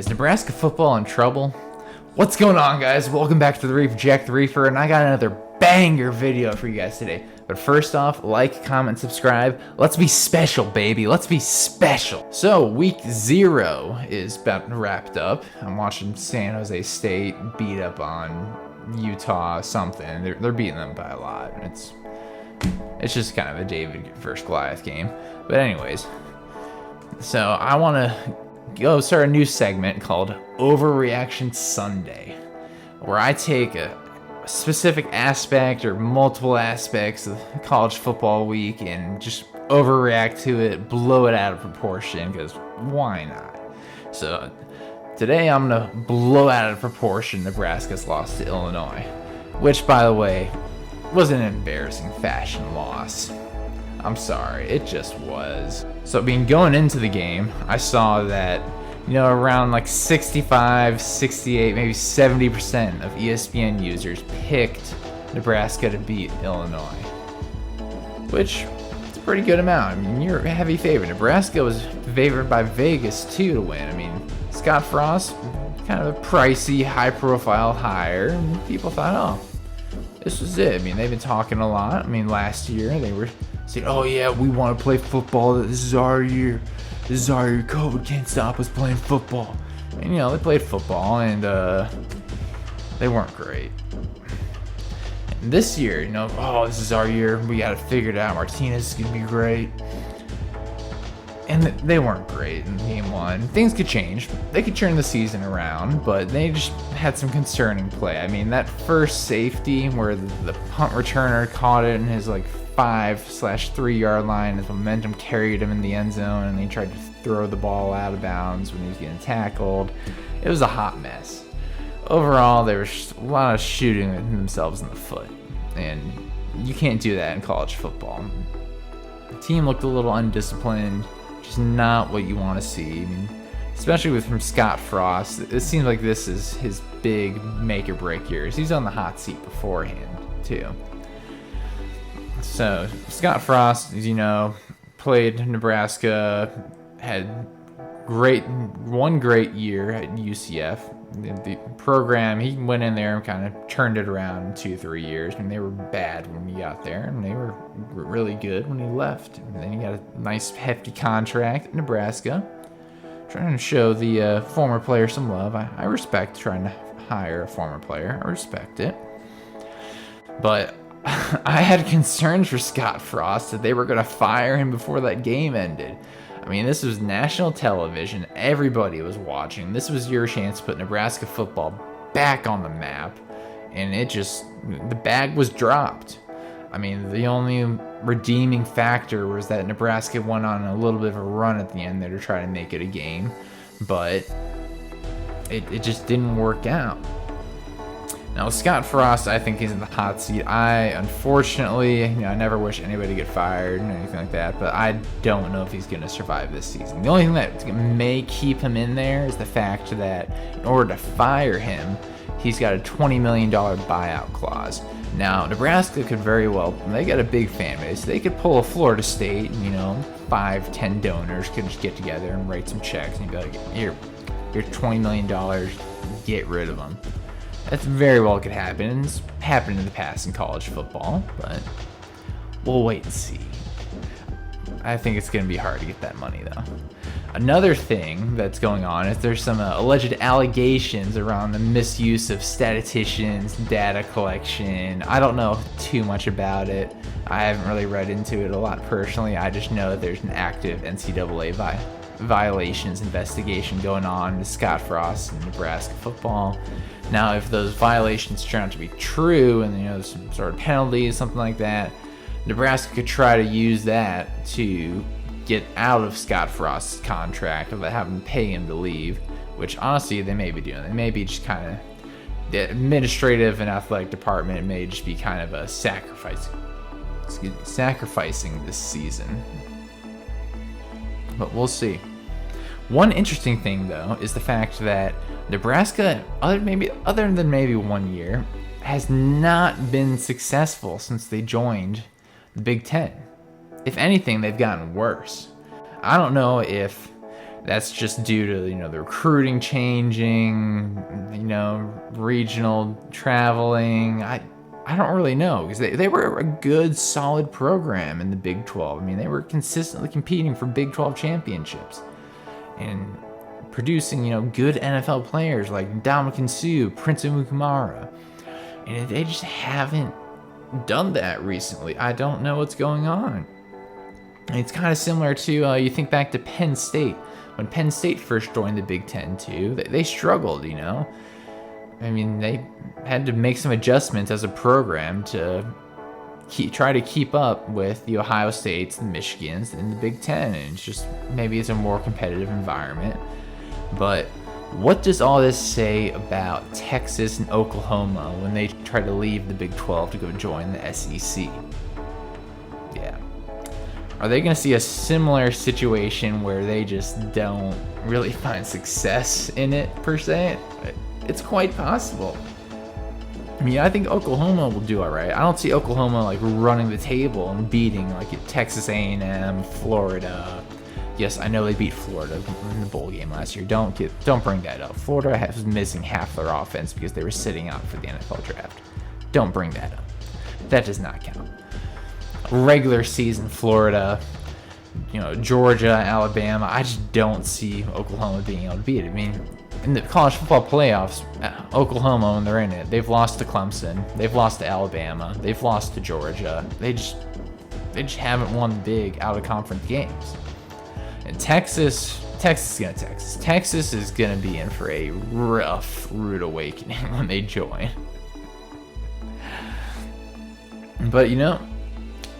Is Nebraska football in trouble? What's going on, guys? Welcome back to the Reef, Jack the Reefer, and I got another banger video for you guys today. But first off, like, comment, subscribe. Let's be special, baby. Let's be special. So, week 0 is about wrapped up. I'm watching San Jose State beat up on Utah something. They're beating them by a lot. It's just kind of a David versus Goliath game. But anyways, so I want to go start a new segment called Overreaction Sunday, where I take a specific aspect or multiple aspects of college football week and just overreact to it, blow it out of proportion, because why not? So today I'm going to blow out of proportion Nebraska's loss to Illinois, which, by the way, was an embarrassing fashion loss. I'm sorry, it just was. So going into the game, I saw that, around like 65, 68, maybe 70% of ESPN users picked Nebraska to beat Illinois, which is a pretty good amount. I mean, you're a heavy favorite. Nebraska was favored by Vegas too to win. I mean, Scott Frost, kind of a pricey, high-profile hire, and people thought, oh, this was it. I mean, they've been talking a lot. I mean, last year they were saying, oh yeah, we want to play football. This is our year. This is our year. COVID can't stop us playing football. And they played football, and they weren't great. And this year, oh, this is our year. We got it figured out. Martinez is gonna be great. And they weren't great in game 1. Things could change. They could turn the season around, but they just had some concerning play. I mean, that first safety where the punt returner caught it in his 5/3 yard line, his momentum carried him in the end zone, and they tried to throw the ball out of bounds when he was getting tackled. It was a hot mess. Overall, there was just a lot of shooting themselves in the foot, and you can't do that in college football. The team looked a little undisciplined, just not what you want to see. I mean, especially from Scott Frost, it seems like this is his big make or break years. He's on the hot seat beforehand too. So Scott Frost, as you know, played Nebraska, had one great year at UCF. The program, he went in there and kind of turned it around in 2-3 years. I mean, they were bad when he got there, and they were really good when he left. And then he got a nice hefty contract at Nebraska, trying to show the former player some love. I respect trying to hire a former player. I respect it. But I had concerns for Scott Frost that they were going to fire him before that game ended. I mean, this was national television. Everybody was watching. This was your chance to put Nebraska football back on the map, and the bag was dropped. I mean, the only redeeming factor was that Nebraska went on a little bit of a run at the end there to try to make it a game, but it just didn't work out. Now, Scott Frost, I think he's in the hot seat. Unfortunately, I never wish anybody to get fired or anything like that, but I don't know if he's going to survive this season. The only thing that may keep him in there is the fact that in order to fire him, he's got a $20 million buyout clause. Now, Nebraska could very well, they got a big fan base. They could pull a Florida State, 5-10 donors could just get together and write some checks and be like, here, you're $20 million, get rid of them. That's very well could happen. It's happened in the past in college football, but we'll wait and see. I think it's going to be hard to get that money, though. Another thing that's going on is there's some alleged allegations around the misuse of statisticians, data collection. I don't know too much about it. I haven't really read into it a lot personally. I just know that there's an active NCAA violations investigation going on with Scott Frost and Nebraska football. Now, if those violations turn out to be true and there's some sort of penalties, something like that, Nebraska could try to use that to get out of Scott Frost's contract or have him pay him to leave, which honestly they may be doing. They may be just kind of, the administrative and athletic department may just be kind of a sacrificing this season. But we'll see. One interesting thing, though, is the fact that Nebraska, other than maybe 1 year, has not been successful since they joined the Big Ten. If anything, they've gotten worse. I don't know if that's just due to, the recruiting changing, regional traveling. I don't really know, because they were a good, solid program in the Big 12. I mean, they were consistently competing for Big 12 championships and producing, good NFL players like Ndamukong Suh, Prince Amukamara. And they just haven't done that recently. I don't know what's going on. And it's kind of similar to, you think back to Penn State. When Penn State first joined the Big Ten, too, they struggled, I mean, they had to make some adjustments as a program to try to keep up with the Ohio States, the Michigans, and the Big Ten. And maybe it's a more competitive environment. But what does all this say about Texas and Oklahoma when they try to leave the Big 12 to go join the SEC? Yeah. Are they going to see a similar situation where they just don't really find success in it, per se? It's quite possible. I mean, I think Oklahoma will do all right. I don't see Oklahoma running the table and beating Texas A&M, Florida. Yes, I know they beat Florida in the bowl game last year. Don't bring that up. Florida was missing half their offense because they were sitting out for the NFL draft. Don't bring that up. That does not count. Regular season Florida, Georgia, Alabama. I just don't see Oklahoma being able to beat it. I mean, in the college football playoffs, Oklahoma, when they're in it, they've lost to Clemson, they've lost to Alabama, they've lost to Georgia. They just haven't won big out of conference games. And Texas is gonna be in for a rough, rude awakening when they join. But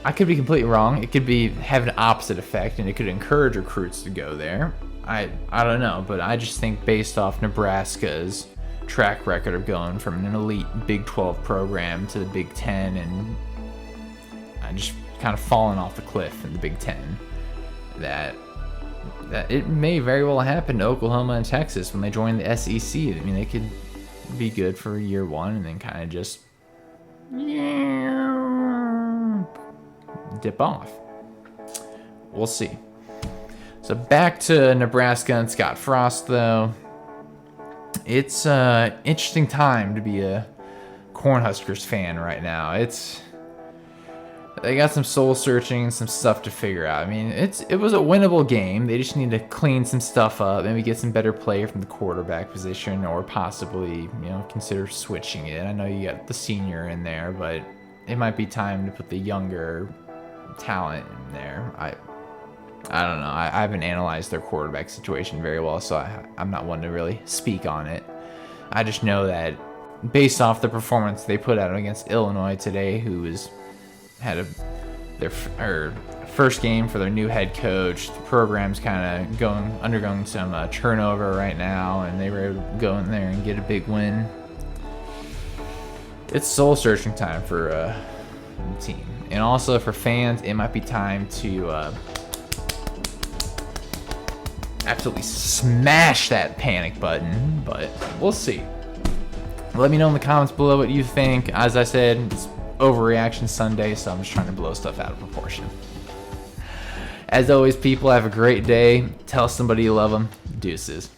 I could be completely wrong. It could have an opposite effect, and it could encourage recruits to go there. I don't know, but I just think based off Nebraska's track record of going from an elite Big 12 program to the Big 10, and I just kind of falling off the cliff in the Big 10, that it may very well happen to Oklahoma and Texas when they join the SEC. I mean, they could be good for year one and then kind of just dip off. We'll see. So back to Nebraska and Scott Frost, though. It's an interesting time to be a Cornhuskers fan right now. They got some soul searching, some stuff to figure out. I mean, it was a winnable game. They just need to clean some stuff up, maybe get some better play from the quarterback position, or possibly, consider switching it. I know you got the senior in there, but it might be time to put the younger talent in there. I don't know. I haven't analyzed their quarterback situation very well, so I'm not one to really speak on it. I just know that based off the performance they put out against Illinois today, who had their first game for their new head coach, the program's kind of undergoing some turnover right now, and they were able to go in there and get a big win. It's soul-searching time for the team. And also for fans, it might be time to absolutely smash that panic button, but we'll see. Let me know in the comments below what you think. As I said, it's Overreaction Sunday, so I'm just trying to blow stuff out of proportion. As always, people, have a great day. Tell somebody you love them. Deuces.